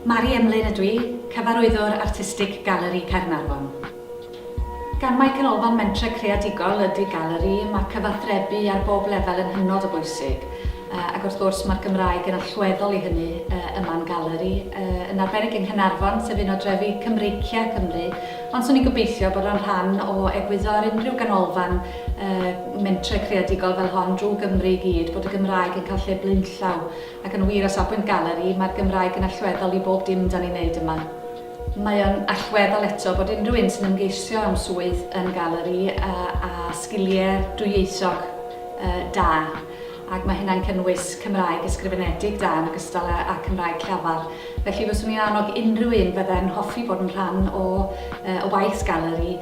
Mari Emlyn ydw i, cyfarwyddwr artistig Galeri Caernarfon. Gan mae canolfan mentre creadigol ydy Galeri, mae cyfathrebu ar bob lefel yn hynod o bwysig. Ac wrth gwrs mae'r Gymraeg yn allweddol i hynny yma'n Galeri. Yn arbennig yng Caernarfon, sef un o drefi Cymreicia Cymru, ond swn i'n gobeithio bod o'n rhan o egwyddor unrhyw ganolfan mentre creadigol fel hon drwy Gymru i gyd, bod y Gymraeg yn cael lle blaenllaw. Ac yn wir o safbwynt Galeri, mae'r Gymraeg yn allweddol i bob dim dan ni'n neud yma. Mae o'n allweddol eto bod unrhyw un sy'n ymgeisio am swydd yn Galeri a sgiliau dwyieithog da. Ac mae hynna'n cynnwys Cymraeg ysgrifenedig da yn ogystal â Cymraeg llafar. Felly fyswn i'n annog unrhyw un fydde'n hoffi bod yn rhan o waith Galeri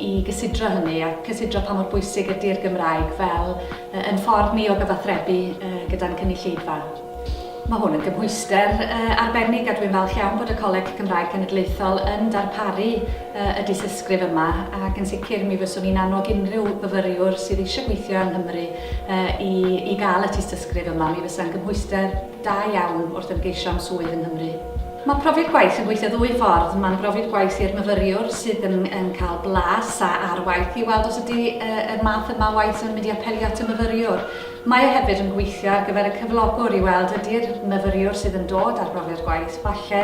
i gysidro hynny a cysidro pa mor bwysig ydy'r Gymraeg fel yn ffordd ni o gyfathrebu gyda'n cynulleidfa. Mae hwn yn gymhwyster arbennig a dwi'n falch iawn bod y Coleg Cymraeg Cenedlaethol yn darparu y dysysgrif yma ac yn sicr mi fyswn i'n annog unrhyw fyfyriwr sydd eisiau gweithio yng Nghymru i gael y dysysgrif yma. Mi fysa'n gymhwyster da iawn wrth ymgeisio am swydd yng Nghymru. Mae profiad gwaith yn gweithio ddwy ffordd. Mae'n profiad gwaith i'r myfyriwr sydd yn cael blas ar waith i weld os ydy y math yma waith yn mynd i apelio at y myfyriwr. Mae o hefyd yn gweithio ar gyfer y cyflogwr i weld ydy'r myfyriwr sydd yn dod ar brofiad gwaith falle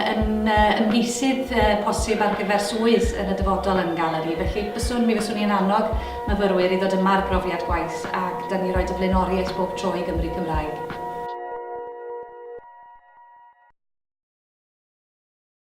yn ymgeisydd posib ar gyfer swydd yn y dyfodol yn Galeri. Felly mi fyswn i'n annog myfyrwyr i ddod yma ar brofiad gwaith ac da ni roed y flaenoriaeth bob tro i Gymru Cymraeg.